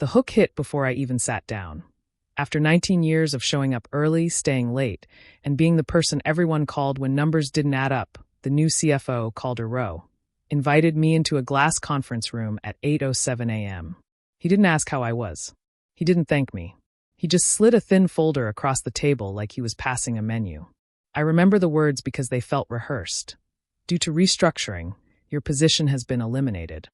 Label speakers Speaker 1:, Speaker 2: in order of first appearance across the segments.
Speaker 1: The hook hit before I even sat down. After 19 years of showing up early, staying late, and being the person everyone called when numbers didn't add up, the new CFO, Calder Rowe, invited me into a glass conference room at 8:07 a.m. He didn't ask how I was. He didn't thank me. He just slid a thin folder across the table like he was passing a menu. I remember the words because they felt rehearsed. Due to restructuring, your position has been eliminated.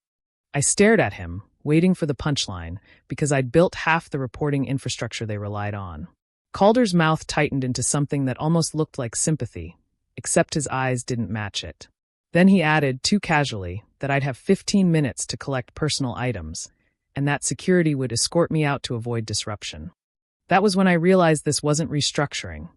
Speaker 1: I stared at him, waiting for the punchline, because I'd built half the reporting infrastructure they relied on. Calder's mouth tightened into something that almost looked like sympathy, except his eyes didn't match it. Then he added, too casually, that I'd have 15 minutes to collect personal items, and that security would escort me out to avoid disruption. That was when I realized this wasn't restructuring.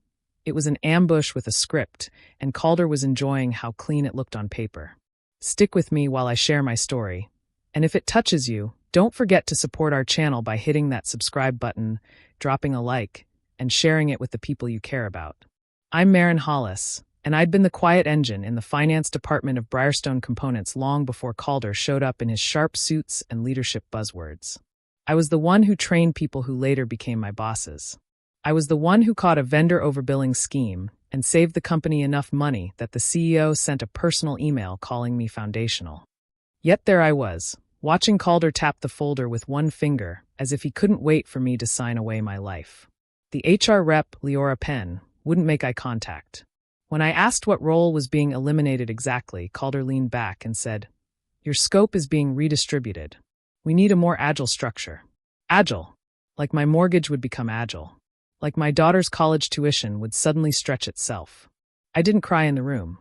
Speaker 1: It was an ambush with a script, and Calder was enjoying how clean it looked on paper. Stick with me while I share my story. And if it touches you, don't forget to support our channel by hitting that subscribe button, dropping a like, and sharing it with the people you care about. I'm Maren Hollis, and I'd been the quiet engine in the finance department of Brierstone Components long before Calder showed up in his sharp suits and leadership buzzwords. I was the one who trained people who later became my bosses. I was the one who caught a vendor overbilling scheme and saved the company enough money that the CEO sent a personal email calling me foundational. Yet there I was, watching Calder tap the folder with one finger as if he couldn't wait for me to sign away my life. The HR rep, Leora Penn, wouldn't make eye contact. When I asked what role was being eliminated exactly, Calder leaned back and said, "Your scope is being redistributed. We need a more agile structure." Agile. Like my mortgage would become agile. Like my daughter's college tuition would suddenly stretch itself. I didn't cry in the room.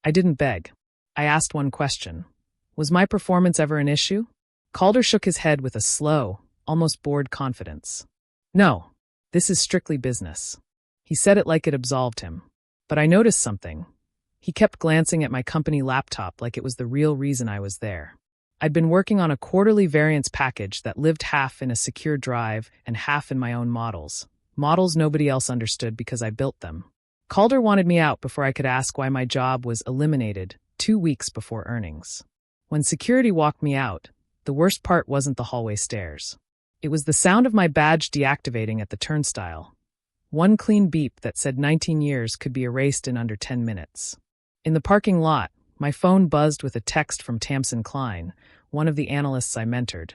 Speaker 1: I didn't beg. I asked one question. Was my performance ever an issue? Calder shook his head with a slow, almost bored confidence. No, this is strictly business. He said it like it absolved him. But I noticed something. He kept glancing at my company laptop like it was the real reason I was there. I'd been working on a quarterly variance package that lived half in a secure drive and half in my own models. Models nobody else understood because I built them. Calder wanted me out before I could ask why my job was eliminated 2 weeks before earnings. When security walked me out, the worst part wasn't the hallway stairs. It was the sound of my badge deactivating at the turnstile. One clean beep that said 19 years could be erased in under 10 minutes. In the parking lot, my phone buzzed with a text from Tamsin Klein, one of the analysts I mentored.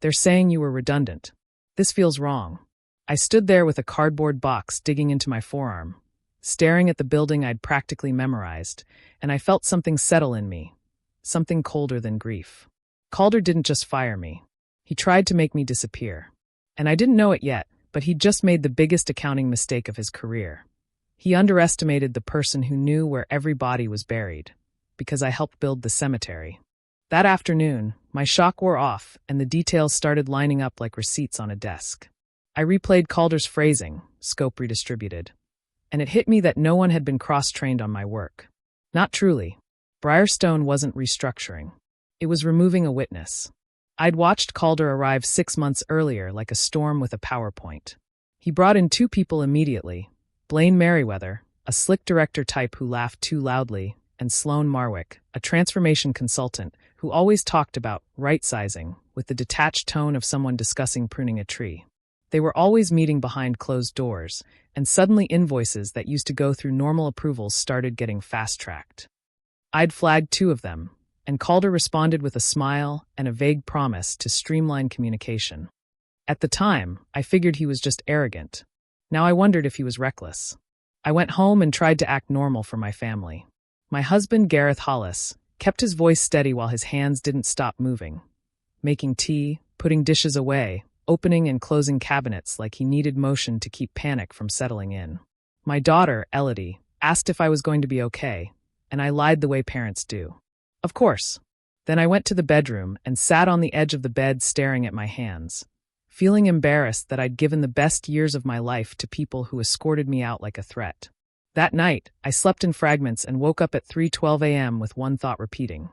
Speaker 1: "They're saying you were redundant. This feels wrong." I stood there with a cardboard box digging into my forearm, staring at the building I'd practically memorized, and I felt something settle in me, something colder than grief. Calder didn't just fire me. He tried to make me disappear. And I didn't know it yet, but he'd just made the biggest accounting mistake of his career. He underestimated the person who knew where every body was buried, because I helped build the cemetery. That afternoon, my shock wore off, and the details started lining up like receipts on a desk. I replayed Calder's phrasing, scope redistributed, and it hit me that no one had been cross-trained on my work. Not truly. Brierstone wasn't restructuring. It was removing a witness. I'd watched Calder arrive 6 months earlier like a storm with a PowerPoint. He brought in 2 people immediately, Blaine Merriweather, a slick director type who laughed too loudly, and Sloan Marwick, a transformation consultant who always talked about right-sizing with the detached tone of someone discussing pruning a tree. They were always meeting behind closed doors, and suddenly invoices that used to go through normal approvals started getting fast-tracked. I'd flagged 2 of them, and Calder responded with a smile and a vague promise to streamline communication. At the time, I figured he was just arrogant. Now I wondered if he was reckless. I went home and tried to act normal for my family. My husband, Gareth Hollis, kept his voice steady while his hands didn't stop moving, making tea, putting dishes away, opening and closing cabinets like he needed motion to keep panic from settling in. My daughter, Elodie, asked if I was going to be okay, and I lied the way parents do. Of course. Then I went to the bedroom and sat on the edge of the bed staring at my hands, feeling embarrassed that I'd given the best years of my life to people who escorted me out like a threat. That night, I slept in fragments and woke up at 3:12 a.m. with one thought repeating.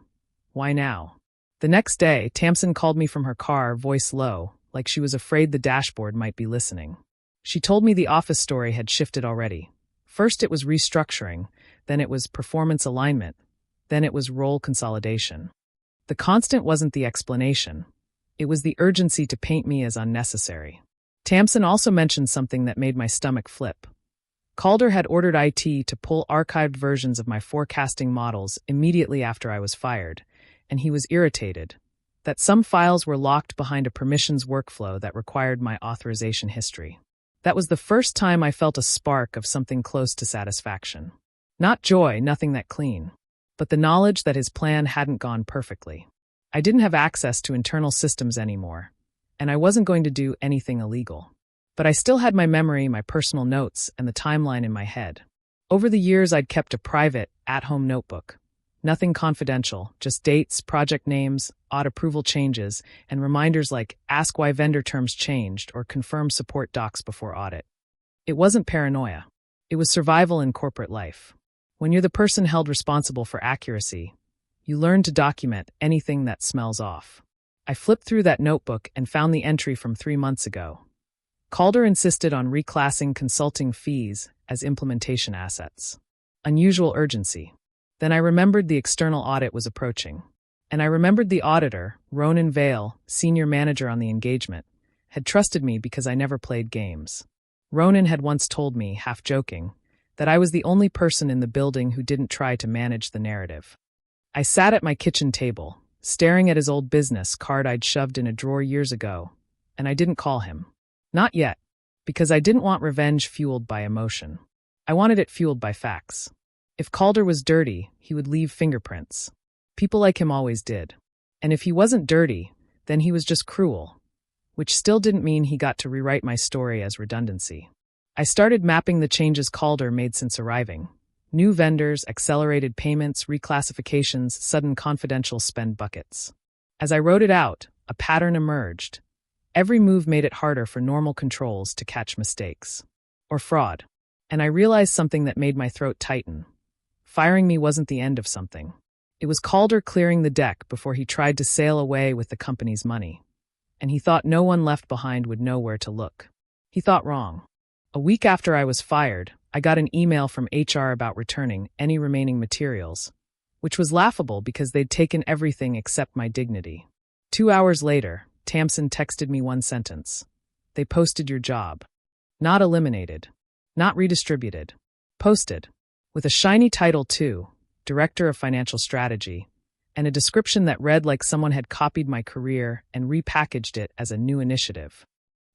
Speaker 1: Why now? The next day, Tamsin called me from her car, voice low, like she was afraid the dashboard might be listening. She told me the office story had shifted already. First it was restructuring, then it was performance alignment, then it was role consolidation. The constant wasn't the explanation. It was the urgency to paint me as unnecessary. Tamsin also mentioned something that made my stomach flip. Calder had ordered IT to pull archived versions of my forecasting models immediately after I was fired, and he was irritated that some files were locked behind a permissions workflow that required my authorization history. That was the first time I felt a spark of something close to satisfaction. Not joy, nothing that clean, but the knowledge that his plan hadn't gone perfectly. I didn't have access to internal systems anymore, and I wasn't going to do anything illegal. But I still had my memory, my personal notes, and the timeline in my head. Over the years, I'd kept a private, at-home notebook. Nothing confidential, just dates, project names, odd approval changes, and reminders like ask why vendor terms changed or confirm support docs before audit. It wasn't paranoia. It was survival in corporate life. When you're the person held responsible for accuracy, you learn to document anything that smells off. I flipped through that notebook and found the entry from 3 months ago. Calder insisted on reclassing consulting fees as implementation assets. Unusual urgency. Then I remembered the external audit was approaching. And I remembered the auditor, Ronan Vale, senior manager on the engagement, had trusted me because I never played games. Ronan had once told me, half joking, that I was the only person in the building who didn't try to manage the narrative. I sat at my kitchen table, staring at his old business card I'd shoved in a drawer years ago, and I didn't call him. Not yet, because I didn't want revenge fueled by emotion. I wanted it fueled by facts. If Calder was dirty, he would leave fingerprints. People like him always did. And if he wasn't dirty, then he was just cruel, which still didn't mean he got to rewrite my story as redundancy. I started mapping the changes Calder made since arriving. New vendors, accelerated payments, reclassifications, sudden confidential spend buckets. As I wrote it out, a pattern emerged. Every move made it harder for normal controls to catch mistakes. Or fraud. And I realized something that made my throat tighten. Firing me wasn't the end of something. It was Calder clearing the deck before he tried to sail away with the company's money. And he thought no one left behind would know where to look. He thought wrong. A week after I was fired, I got an email from HR about returning any remaining materials, which was laughable because they'd taken everything except my dignity. 2 hours later, Tamsin texted me one sentence. They posted your job. Not eliminated. Not redistributed. Posted. With a shiny title too, Director of Financial Strategy, and a description that read like someone had copied my career and repackaged it as a new initiative.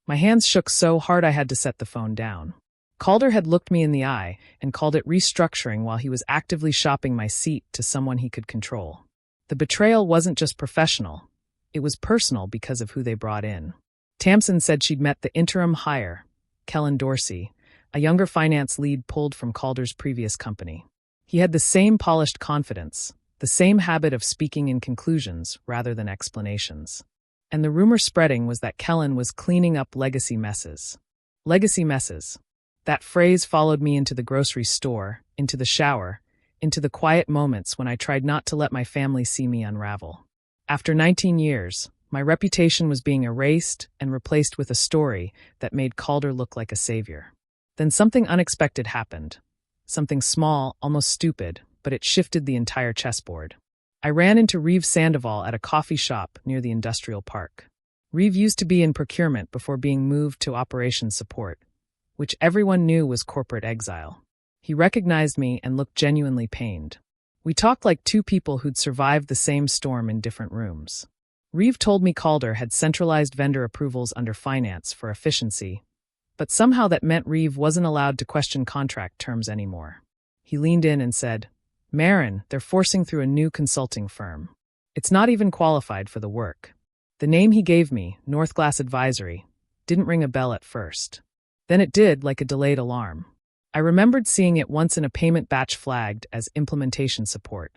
Speaker 1: My hands shook so hard I had to set the phone down. Calder had looked me in the eye and called it restructuring while he was actively shopping my seat to someone he could control. The betrayal wasn't just professional. It was personal because of who they brought in. Tamsin said she'd met the interim hire, Kellen Dorsey, a younger finance lead pulled from Calder's previous company. He had the same polished confidence, the same habit of speaking in conclusions rather than explanations. And the rumor spreading was that Kellen was cleaning up legacy messes. Legacy messes. That phrase followed me into the grocery store, into the shower, into the quiet moments when I tried not to let my family see me unravel. After 19 years, my reputation was being erased and replaced with a story that made Calder look like a savior. Then something unexpected happened. Something small, almost stupid, but it shifted the entire chessboard. I ran into Reeve Sandoval at a coffee shop near the industrial park. Reeve used to be in procurement before being moved to operations support, which everyone knew was corporate exile. He recognized me and looked genuinely pained. We talked like two people who'd survived the same storm in different rooms. Reeve told me Calder had centralized vendor approvals under finance for efficiency, but somehow that meant Reeve wasn't allowed to question contract terms anymore. He leaned in and said, "Marin, they're forcing through a new consulting firm. It's not even qualified for the work." The name he gave me, Northglass Advisory, didn't ring a bell at first. Then it did, like a delayed alarm. I remembered seeing it once in a payment batch flagged as implementation support.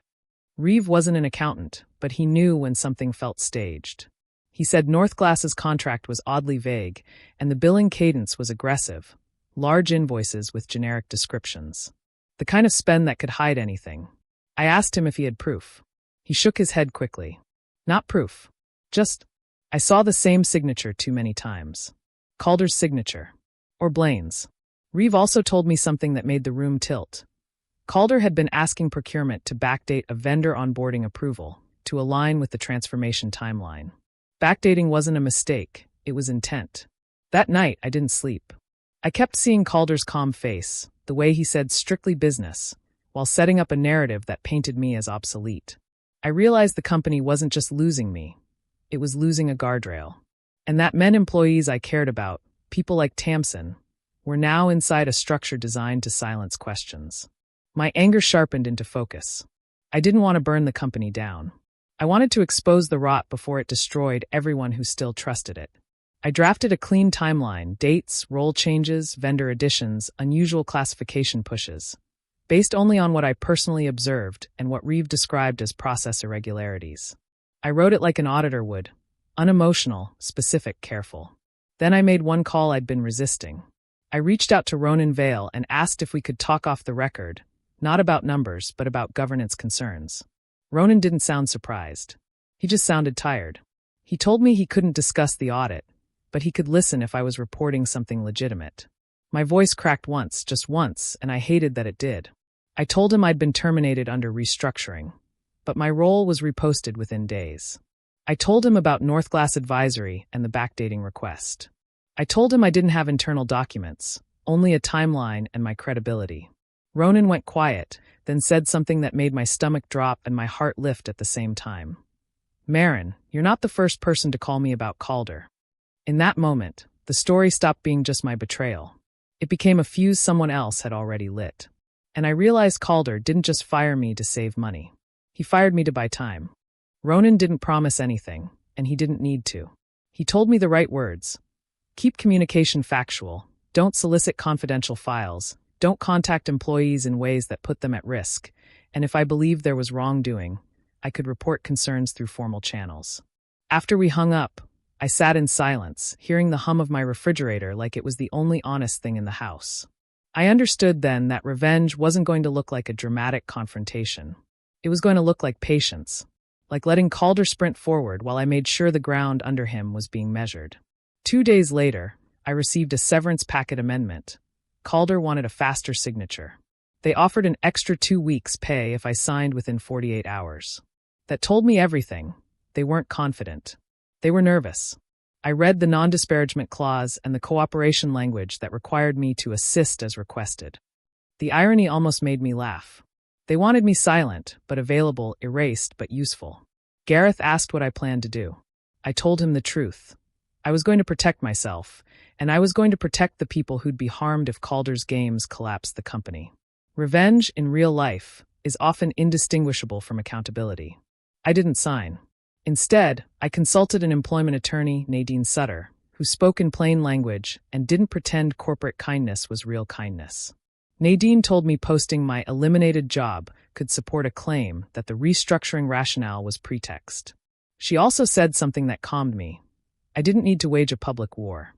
Speaker 1: Reeve wasn't an accountant, but he knew when something felt staged. He said Northglass's contract was oddly vague, and the billing cadence was aggressive, large invoices with generic descriptions. The kind of spend that could hide anything. I asked him if he had proof. He shook his head quickly. Not proof. Just, I saw the same signature too many times. Calder's signature. Or Blaine's. Reeve also told me something that made the room tilt. Calder had been asking procurement to backdate a vendor onboarding approval to align with the transformation timeline. Backdating wasn't a mistake, it was intent. That night, I didn't sleep. I kept seeing Calder's calm face, the way he said strictly business, while setting up a narrative that painted me as obsolete. I realized the company wasn't just losing me, it was losing a guardrail. And that men employees I cared about, people like Tamsin, were now inside a structure designed to silence questions. My anger sharpened into focus. I didn't want to burn the company down. I wanted to expose the rot before it destroyed everyone who still trusted it. I drafted a clean timeline, dates, role changes, vendor additions, unusual classification pushes, based only on what I personally observed and what Reeve described as process irregularities. I wrote it like an auditor would, unemotional, specific, careful. Then I made one call I'd been resisting. I reached out to Ronan Vale and asked if we could talk off the record, not about numbers, but about governance concerns. Ronan didn't sound surprised. He just sounded tired. He told me he couldn't discuss the audit, but he could listen if I was reporting something legitimate. My voice cracked once, just once, and I hated that it did. I told him I'd been terminated under restructuring, but my role was reposted within days. I told him about Northglass Advisory and the backdating request. I told him I didn't have internal documents, only a timeline and my credibility. Ronan went quiet, then said something that made my stomach drop and my heart lift at the same time. "Marin, you're not the first person to call me about Calder." In that moment, the story stopped being just my betrayal. It became a fuse someone else had already lit. And I realized Calder didn't just fire me to save money. He fired me to buy time. Ronan didn't promise anything, and he didn't need to. He told me the right words. Keep communication factual. Don't solicit confidential files. Don't contact employees in ways that put them at risk. And if I believed there was wrongdoing, I could report concerns through formal channels. After we hung up, I sat in silence, hearing the hum of my refrigerator like it was the only honest thing in the house. I understood then that revenge wasn't going to look like a dramatic confrontation. It was going to look like patience, like letting Calder sprint forward while I made sure the ground under him was being measured. 2 days later, I received a severance packet amendment. Calder wanted a faster signature. They offered an extra 2 weeks' pay if I signed within 48 hours. That told me everything. They weren't confident. They were nervous. I read the non-disparagement clause and the cooperation language that required me to assist as requested. The irony almost made me laugh. They wanted me silent, but available, erased, but useful. Gareth asked what I planned to do. I told him the truth. I was going to protect myself, and I was going to protect the people who'd be harmed if Calder's games collapsed the company. Revenge, in real life, is often indistinguishable from accountability. I didn't sign. Instead, I consulted an employment attorney, Nadine Sutter, who spoke in plain language and didn't pretend corporate kindness was real kindness. Nadine told me posting my eliminated job could support a claim that the restructuring rationale was pretext. She also said something that calmed me. I didn't need to wage a public war.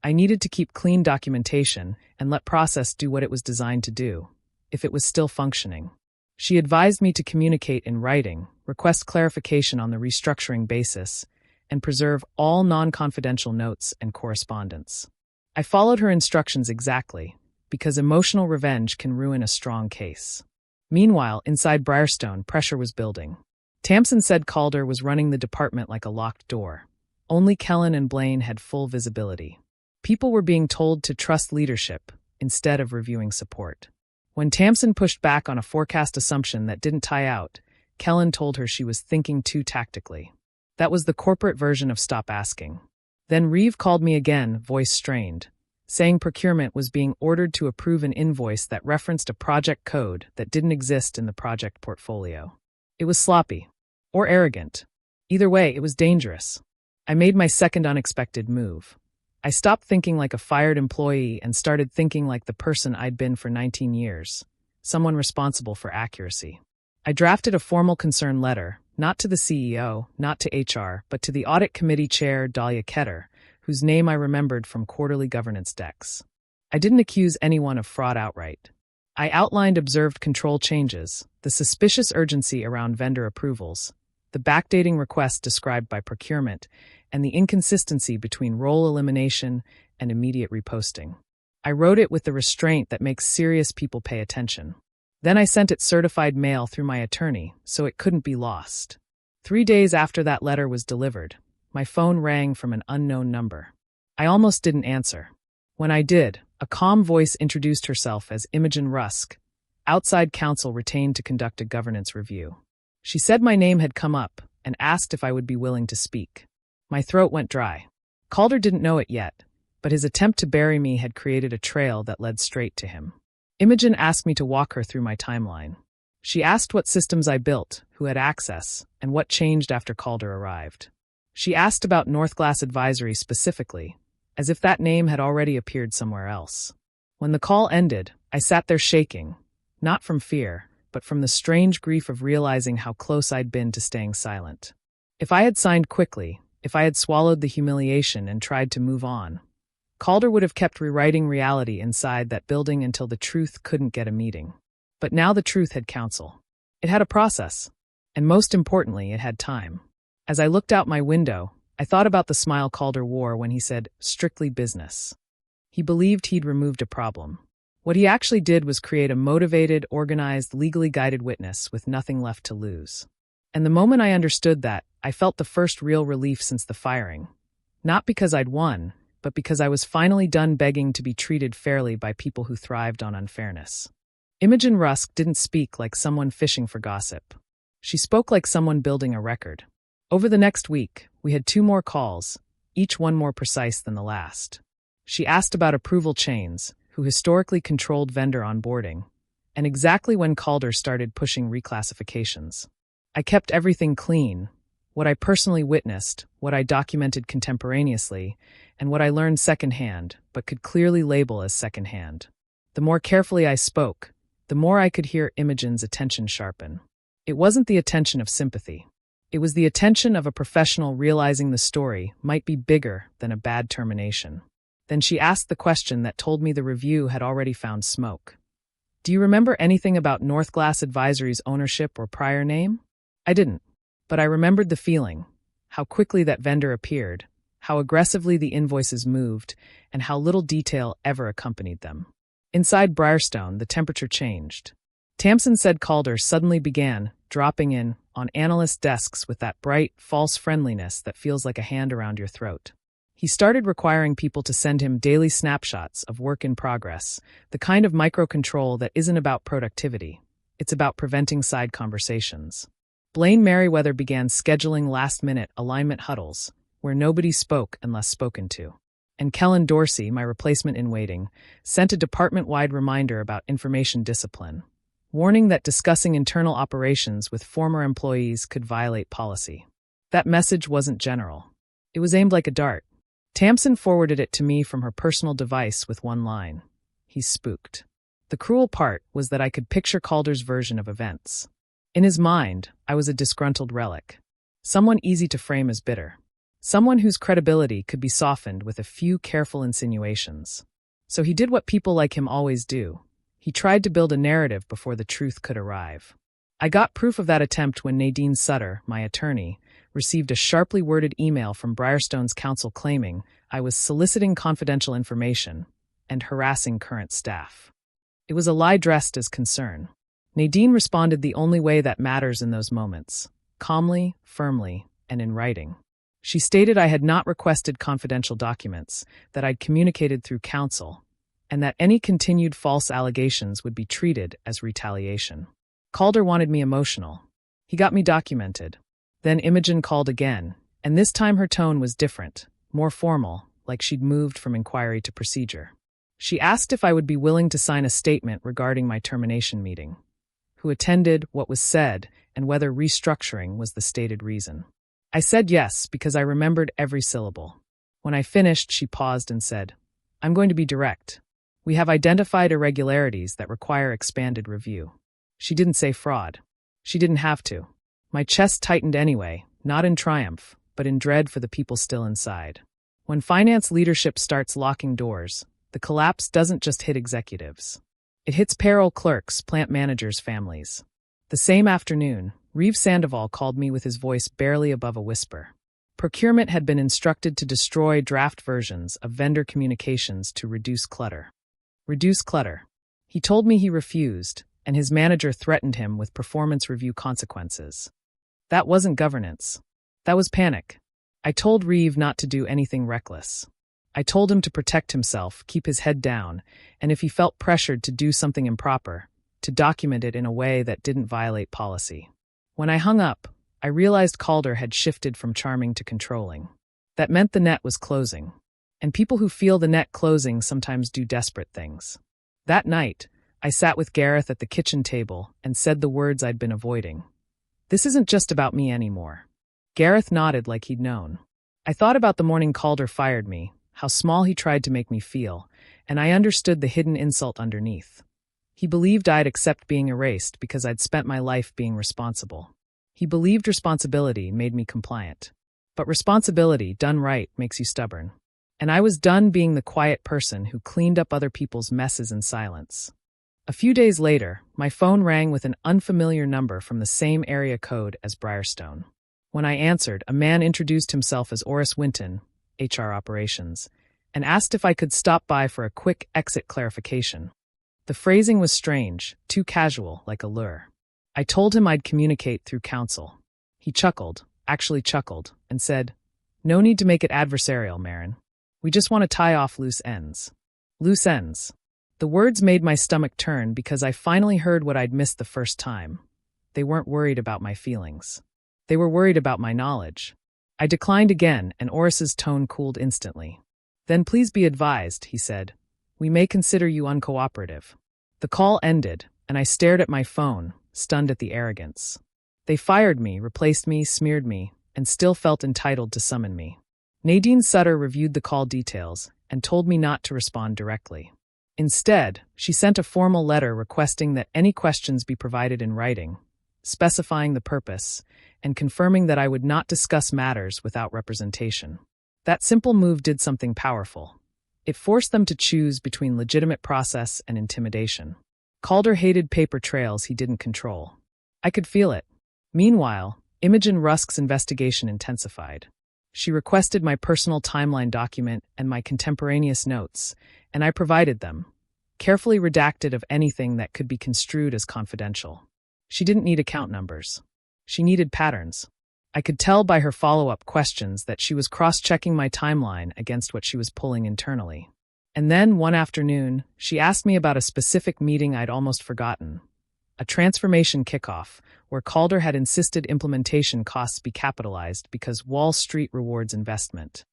Speaker 1: I needed to keep clean documentation and let process do what it was designed to do, if it was still functioning. She advised me to communicate in writing, request clarification on the restructuring basis, and preserve all non-confidential notes and correspondence. I followed her instructions exactly, because emotional revenge can ruin a strong case. Meanwhile, inside Briarstone, pressure was building. Tamsin said Calder was running the department like a locked door. Only Kellen and Blaine had full visibility. People were being told to trust leadership instead of reviewing support. When Tamsin pushed back on a forecast assumption that didn't tie out, Kellen told her she was thinking too tactically. That was the corporate version of stop asking. Then Reeve called me again, voice strained, saying procurement was being ordered to approve an invoice that referenced a project code that didn't exist in the project portfolio. It was sloppy. Or arrogant. Either way, it was dangerous. I made my second unexpected move. I stopped thinking like a fired employee and started thinking like the person I'd been for 19 years, someone responsible for accuracy. I drafted a formal concern letter, not to the CEO, not to HR, but to the audit committee chair, Dahlia Ketter, whose name I remembered from quarterly governance decks. I didn't accuse anyone of fraud outright. I outlined observed control changes, the suspicious urgency around vendor approvals, the backdating request described by procurement, and the inconsistency between role elimination and immediate reposting. I wrote it with the restraint that makes serious people pay attention. Then I sent it certified mail through my attorney, so it couldn't be lost. 3 days after that letter was delivered, My phone rang from an unknown number. I almost didn't answer. When I did, a calm voice introduced herself as Imogen Rusk, outside counsel retained to conduct a governance review. She said my name had come up and asked if I would be willing to speak. My throat went dry. Calder didn't know it yet, but his attempt to bury me had created a trail that led straight to him. Imogen asked me to walk her through my timeline. She asked what systems I built, who had access, and what changed after Calder arrived. She asked about Northglass Advisory specifically, as if that name had already appeared somewhere else. When the call ended, I sat there shaking, not from fear, but from the strange grief of realizing how close I'd been to staying silent. If I had signed quickly, if I had swallowed the humiliation and tried to move on, Calder would have kept rewriting reality inside that building until the truth couldn't get a meeting. But now the truth had counsel. It had a process, and most importantly, it had time. As I looked out my window, I thought about the smile Calder wore when he said, "Strictly business." He believed he'd removed a problem. What he actually did was create a motivated, organized, legally guided witness with nothing left to lose. And the moment I understood that, I felt the first real relief since the firing. Not because I'd won, but because I was finally done begging to be treated fairly by people who thrived on unfairness. Imogen Rusk didn't speak like someone fishing for gossip. She spoke like someone building a record. Over the next week, we had 2 more calls, each one more precise than the last. She asked about approval chains, who historically controlled vendor onboarding, and exactly when Calder started pushing reclassifications. I kept everything clean, what I personally witnessed, what I documented contemporaneously, and what I learned secondhand, but could clearly label as secondhand. The more carefully I spoke, the more I could hear Imogen's attention sharpen. It wasn't the attention of sympathy. It was the attention of a professional realizing the story might be bigger than a bad termination. Then she asked the question that told me the review had already found smoke. "Do you remember anything about Northglass Advisory's ownership or prior name?" I didn't. But I remembered the feeling, how quickly that vendor appeared, how aggressively the invoices moved, and how little detail ever accompanied them. Inside Briarstone, the temperature changed. Tamsin said Calder suddenly began dropping in on analyst desks with that bright, false friendliness that feels like a hand around your throat. He started requiring people to send him daily snapshots of work in progress, the kind of microcontrol that isn't about productivity. It's about preventing side conversations. Blaine Merriweather began scheduling last-minute alignment huddles, where nobody spoke unless spoken to. And Kellen Dorsey, my replacement in waiting, sent a department-wide reminder about information discipline, warning that discussing internal operations with former employees could violate policy. That message wasn't general. It was aimed like a dart. Tamsin forwarded it to me from her personal device with one line. He's spooked. The cruel part was that I could picture Calder's version of events. In his mind, I was a disgruntled relic. Someone easy to frame as bitter. Someone whose credibility could be softened with a few careful insinuations. So he did what people like him always do. He tried to build a narrative before the truth could arrive. I got proof of that attempt when Nadine Sutter, my attorney, received a sharply worded email from Briarstone's counsel claiming I was soliciting confidential information and harassing current staff. It was a lie dressed as concern. Nadine responded the only way that matters in those moments, calmly, firmly, and in writing. She stated I had not requested confidential documents, that I'd communicated through counsel, and that any continued false allegations would be treated as retaliation. Calder wanted me emotional. He got me documented. Then Imogen called again, and this time her tone was different, more formal, like she'd moved from inquiry to procedure. She asked if I would be willing to sign a statement regarding my termination meeting, who attended, what was said, and whether restructuring was the stated reason. I said yes because I remembered every syllable. When I finished, she paused and said, "I'm going to be direct. We have identified irregularities that require expanded review." She didn't say fraud. She didn't have to. My chest tightened anyway, not in triumph, but in dread for the people still inside. When finance leadership starts locking doors, the collapse doesn't just hit executives. It hits payroll clerks, plant managers, families. The same afternoon, Reeve Sandoval called me with his voice barely above a whisper. Procurement had been instructed to destroy draft versions of vendor communications to reduce clutter. Reduce clutter. He told me he refused, and his manager threatened him with performance review consequences. That wasn't governance. That was panic. I told Reeve not to do anything reckless. I told him to protect himself, keep his head down, and if he felt pressured to do something improper, to document it in a way that didn't violate policy. When I hung up, I realized Calder had shifted from charming to controlling. That meant the net was closing. And people who feel the net closing sometimes do desperate things. That night, I sat with Gareth at the kitchen table and said the words I'd been avoiding. This isn't just about me anymore. Gareth nodded like he'd known. I thought about the morning Calder fired me, how small he tried to make me feel, and I understood the hidden insult underneath. He believed I'd accept being erased because I'd spent my life being responsible. He believed responsibility made me compliant. But responsibility, done right, makes you stubborn. And I was done being the quiet person who cleaned up other people's messes in silence. A few days later, my phone rang with an unfamiliar number from the same area code as Briarstone. When I answered, a man introduced himself as Oris Winton, HR Operations, and asked if I could stop by for a quick exit clarification. The phrasing was strange, too casual, like a lure. I told him I'd communicate through counsel. He actually chuckled, and said, "No need to make it adversarial, Marin. We just want to tie off loose ends." Loose ends. The words made my stomach turn because I finally heard what I'd missed the first time. They weren't worried about my feelings. They were worried about my knowledge. I declined again, and Oris's tone cooled instantly. "Then please be advised," he said. "We may consider you uncooperative." The call ended, and I stared at my phone, stunned at the arrogance. They fired me, replaced me, smeared me, and still felt entitled to summon me. Nadine Sutter reviewed the call details and told me not to respond directly. Instead, she sent a formal letter requesting that any questions be provided in writing, specifying the purpose, and confirming that I would not discuss matters without representation. That simple move did something powerful. It forced them to choose between legitimate process and intimidation. Calder hated paper trails he didn't control. I could feel it. Meanwhile, Imogen Rusk's investigation intensified. She requested my personal timeline document and my contemporaneous notes, and I provided them, carefully redacted of anything that could be construed as confidential. She didn't need account numbers. She needed patterns. I could tell by her follow-up questions that she was cross-checking my timeline against what she was pulling internally. And then, one afternoon, she asked me about a specific meeting I'd almost forgotten. A transformation kickoff, where Calder had insisted implementation costs be capitalized because Wall Street rewards investment.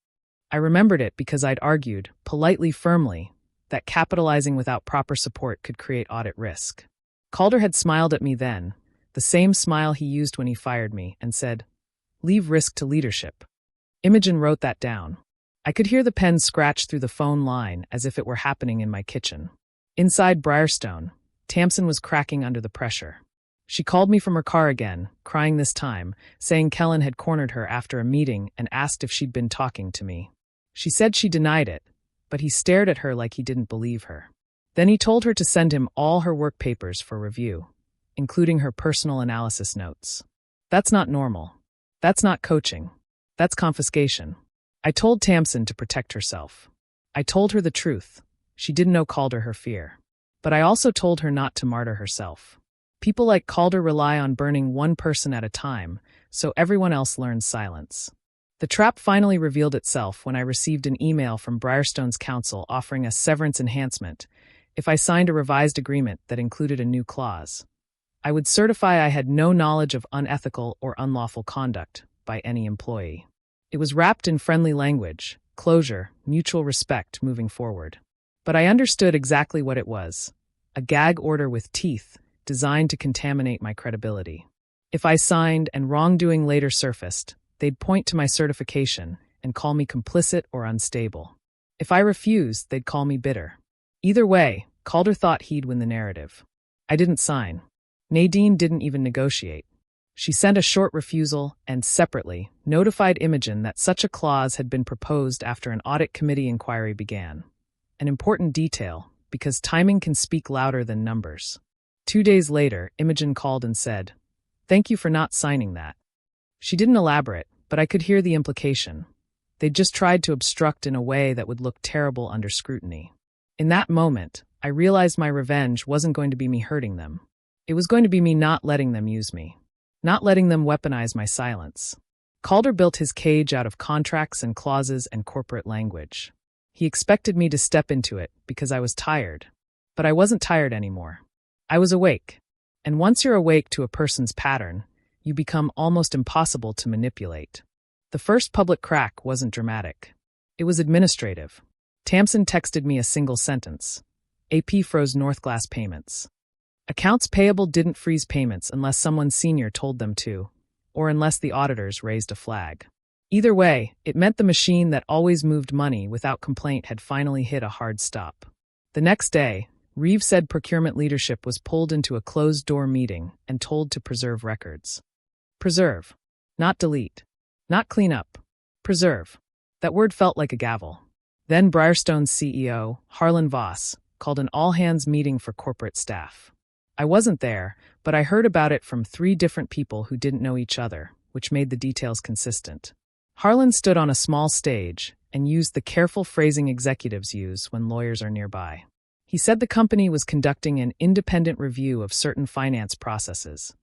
Speaker 1: I remembered it because I'd argued, politely firmly, that capitalizing without proper support could create audit risk. Calder had smiled at me then, the same smile he used when he fired me, and said, "Leave risk to leadership." Imogen wrote that down. I could hear the pen scratch through the phone line as if it were happening in my kitchen. Inside Briarstone, Tamsin was cracking under the pressure. She called me from her car again, crying this time, saying Kellen had cornered her after a meeting and asked if she'd been talking to me. She said she denied it, but he stared at her like he didn't believe her. Then he told her to send him all her work papers for review, including her personal analysis notes. That's not normal. That's not coaching. That's confiscation. I told Tamsin to protect herself. I told her the truth. She didn't know Calder her fear. But I also told her not to martyr herself. People like Calder rely on burning one person at a time, so everyone else learns silence. The trap finally revealed itself when I received an email from Briarstone's counsel offering a severance enhancement if I signed a revised agreement that included a new clause. I would certify I had no knowledge of unethical or unlawful conduct by any employee. It was wrapped in friendly language, closure, mutual respect moving forward. But I understood exactly what it was. A gag order with teeth, designed to contaminate my credibility. If I signed and wrongdoing later surfaced, they'd point to my certification and call me complicit or unstable. If I refused, they'd call me bitter. Either way, Calder thought he'd win the narrative. I didn't sign. Nadine didn't even negotiate. She sent a short refusal and, separately, notified Imogen that such a clause had been proposed after an audit committee inquiry began. An important detail, because timing can speak louder than numbers. 2 days later, Imogen called and said, "Thank you for not signing that." She didn't elaborate, but I could hear the implication. They'd just tried to obstruct in a way that would look terrible under scrutiny. In that moment, I realized my revenge wasn't going to be me hurting them. It was going to be me not letting them use me. Not letting them weaponize my silence. Calder built his cage out of contracts and clauses and corporate language. He expected me to step into it because I was tired. But I wasn't tired anymore. I was awake. And once you're awake to a person's pattern, you become almost impossible to manipulate. The first public crack wasn't dramatic. It was administrative. Tamsin texted me a single sentence. AP froze Northglass payments. Accounts payable didn't freeze payments unless someone senior told them to, or unless the auditors raised a flag. Either way, it meant the machine that always moved money without complaint had finally hit a hard stop. The next day, Reeve said procurement leadership was pulled into a closed-door meeting and told to preserve records. Preserve. Not delete. Not clean up. Preserve. That word felt like a gavel. Then Briarstone's CEO, Harlan Voss, called an all-hands meeting for corporate staff. I wasn't there, but I heard about it from 3 different people who didn't know each other, which made the details consistent. Harlan stood on a small stage and used the careful phrasing executives use when lawyers are nearby. He said the company was conducting an independent review of certain finance processes,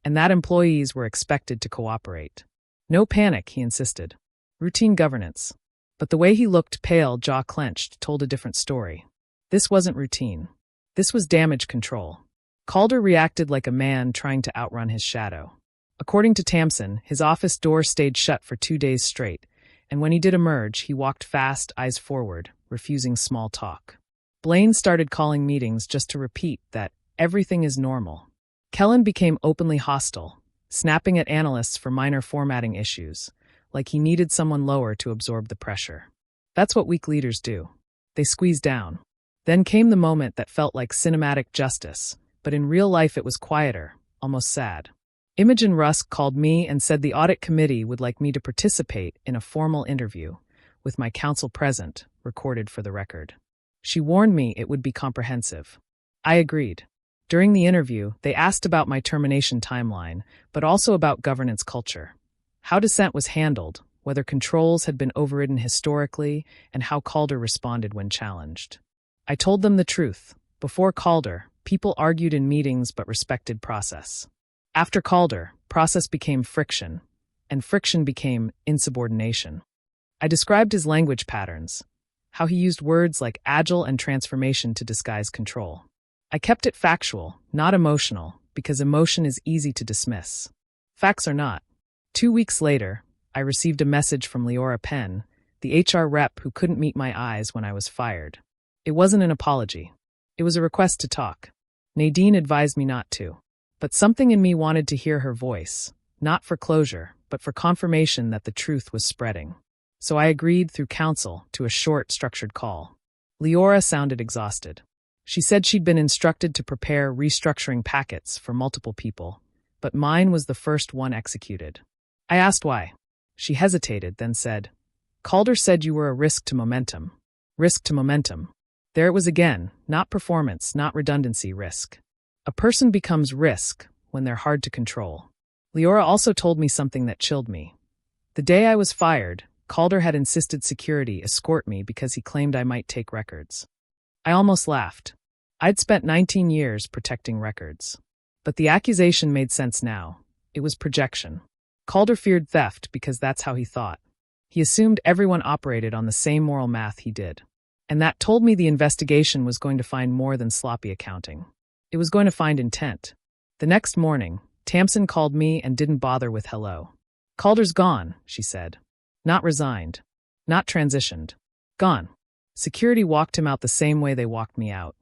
Speaker 1: and that employees were expected to cooperate. No panic, he insisted. Routine governance. But the way he looked, pale, jaw clenched, told a different story. This wasn't routine. This was damage control. Calder reacted like a man trying to outrun his shadow. According to Tamsin, his office door stayed shut for 2 days straight, and when he did emerge, he walked fast, eyes forward, refusing small talk. Blaine started calling meetings just to repeat that everything is normal. Kellen became openly hostile, snapping at analysts for minor formatting issues, like he needed someone lower to absorb the pressure. That's what weak leaders do. They squeeze down. Then came the moment that felt like cinematic justice, but in real life it was quieter, almost sad. Imogen Rusk called me and said the audit committee would like me to participate in a formal interview, with my counsel present, recorded for the record. She warned me it would be comprehensive. I agreed. During the interview, they asked about my termination timeline, but also about governance culture. How dissent was handled, whether controls had been overridden historically, and how Calder responded when challenged. I told them the truth. Before Calder, people argued in meetings but respected process. After Calder, process became friction, and friction became insubordination. I described his language patterns, how he used words like agile and transformation to disguise control. I kept it factual, not emotional, because emotion is easy to dismiss. Facts are not. 2 weeks later, I received a message from Leora Penn, the HR rep who couldn't meet my eyes when I was fired. It wasn't an apology. It was a request to talk. Nadine advised me not to. But something in me wanted to hear her voice, not for closure, but for confirmation that the truth was spreading. So I agreed through counsel to a short, structured call. Leora sounded exhausted. She said she'd been instructed to prepare restructuring packets for multiple people, but mine was the first one executed. I asked why. She hesitated, then said, Calder said you were a risk to momentum. Risk to momentum. There it was again, not performance, not redundancy, risk. A person becomes risk when they're hard to control. Leora also told me something that chilled me. The day I was fired, Calder had insisted security escort me because he claimed I might take records. I almost laughed. I'd spent 19 years protecting records. But the accusation made sense now. It was projection. Calder feared theft because that's how he thought. He assumed everyone operated on the same moral math he did. And that told me the investigation was going to find more than sloppy accounting. It was going to find intent. The next morning, Tamsin called me and didn't bother with hello. Calder's gone, she said. Not resigned. Not transitioned. Gone. Security walked him out the same way they walked me out.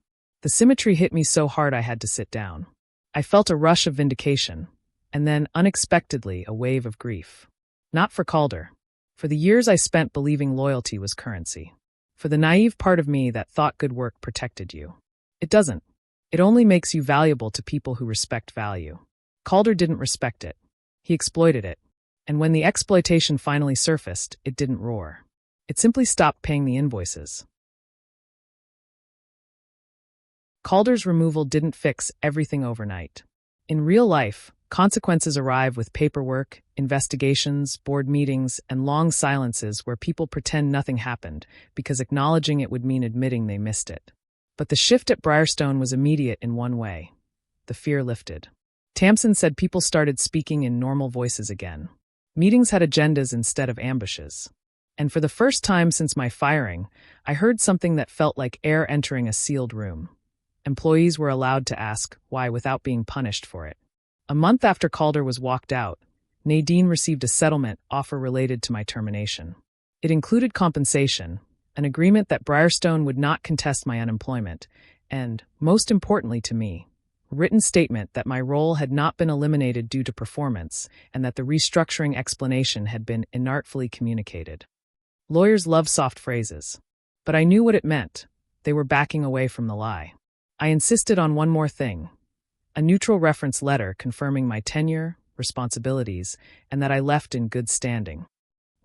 Speaker 1: The symmetry hit me so hard I had to sit down. I felt a rush of vindication, and then, unexpectedly, a wave of grief. Not for Calder. For the years I spent believing loyalty was currency. For the naive part of me that thought good work protected you. It doesn't. It only makes you valuable to people who respect value. Calder didn't respect it. He exploited it. And when the exploitation finally surfaced, it didn't roar. It simply stopped paying the invoices. Calder's removal didn't fix everything overnight. In real life, consequences arrive with paperwork, investigations, board meetings, and long silences where people pretend nothing happened because acknowledging it would mean admitting they missed it. But the shift at Briarstone was immediate in one way. The fear lifted. Tamsin said people started speaking in normal voices again. Meetings had agendas instead of ambushes. And for the first time since my firing, I heard something that felt like air entering a sealed room. Employees were allowed to ask why without being punished for it. A month after Calder was walked out, Nadine received a settlement offer related to my termination. It included compensation, an agreement that Briarstone would not contest my unemployment, and, most importantly to me, a written statement that my role had not been eliminated due to performance and that the restructuring explanation had been inartfully communicated. Lawyers love soft phrases, but I knew what it meant. They were backing away from the lie. I insisted on one more thing, a neutral reference letter confirming my tenure, responsibilities, and that I left in good standing.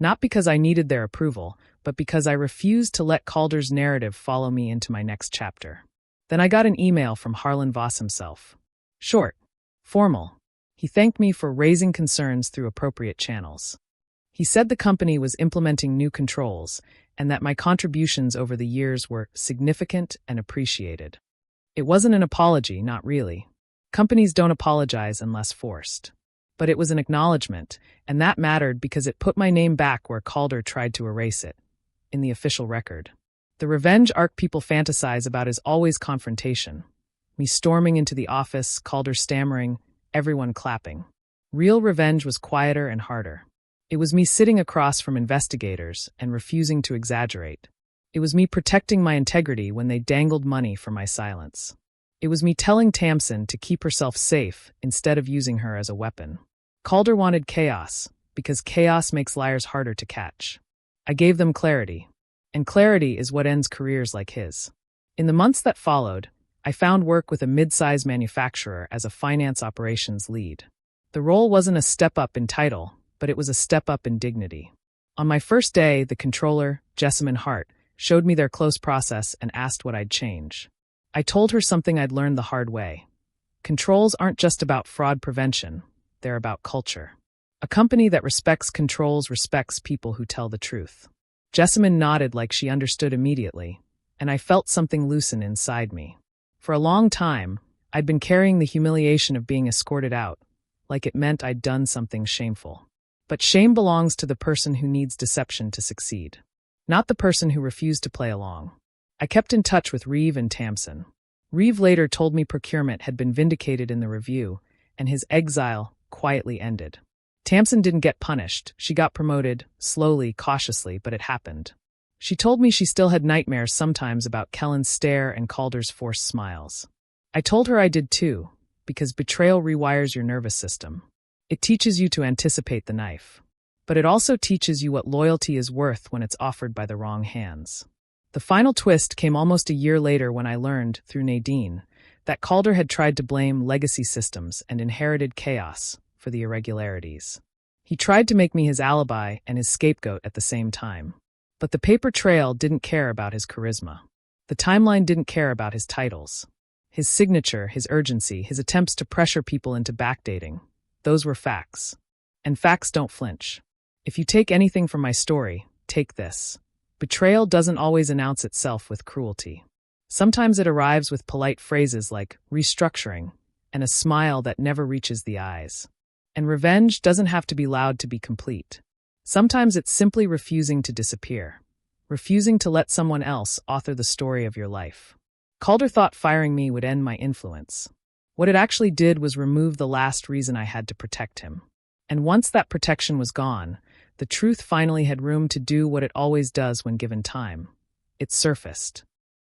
Speaker 1: Not because I needed their approval, but because I refused to let Calder's narrative follow me into my next chapter. Then I got an email from Harlan Voss himself. Short, formal. He thanked me for raising concerns through appropriate channels. He said the company was implementing new controls and that my contributions over the years were significant and appreciated. It wasn't an apology, not really. Companies don't apologize unless forced. But it was an acknowledgement, and that mattered because it put my name back where Calder tried to erase it, in the official record. The revenge arc people fantasize about is always confrontation. Me storming into the office, Calder stammering, everyone clapping. Real revenge was quieter and harder. It was me sitting across from investigators and refusing to exaggerate. It was me protecting my integrity when they dangled money for my silence. It was me telling Tamsin to keep herself safe instead of using her as a weapon. Calder wanted chaos, because chaos makes liars harder to catch. I gave them clarity, and clarity is what ends careers like his. In the months that followed, I found work with a mid-size manufacturer as a finance operations lead. The role wasn't a step up in title, but it was a step up in dignity. On my first day, the controller, Jessamine Hart, showed me their close process and asked what I'd change. I told her something I'd learned the hard way. Controls aren't just about fraud prevention, they're about culture. A company that respects controls respects people who tell the truth. Jessamine nodded like she understood immediately, and I felt something loosen inside me. For a long time, I'd been carrying the humiliation of being escorted out, like it meant I'd done something shameful. But shame belongs to the person who needs deception to succeed, not the person who refused to play along. I kept in touch with Reeve and Tamsin. Reeve later told me procurement had been vindicated in the review, and his exile quietly ended. Tamsin didn't get punished. She got promoted, slowly, cautiously, but it happened. She told me she still had nightmares sometimes about Kellen's stare and Calder's forced smiles. I told her I did too, because betrayal rewires your nervous system. It teaches you to anticipate the knife. But it also teaches you what loyalty is worth when it's offered by the wrong hands. The final twist came almost a year later when I learned, through Nadine, that Calder had tried to blame legacy systems and inherited chaos for the irregularities. He tried to make me his alibi and his scapegoat at the same time. But the paper trail didn't care about his charisma. The timeline didn't care about his titles. His signature, his urgency, his attempts to pressure people into backdating. Those were facts. And facts don't flinch. If you take anything from my story, take this. Betrayal doesn't always announce itself with cruelty. Sometimes it arrives with polite phrases like restructuring and a smile that never reaches the eyes. And revenge doesn't have to be loud to be complete. Sometimes it's simply refusing to disappear, refusing to let someone else author the story of your life. Calder thought firing me would end my influence. What it actually did was remove the last reason I had to protect him. And once that protection was gone, the truth finally had room to do what it always does when given time. It surfaced.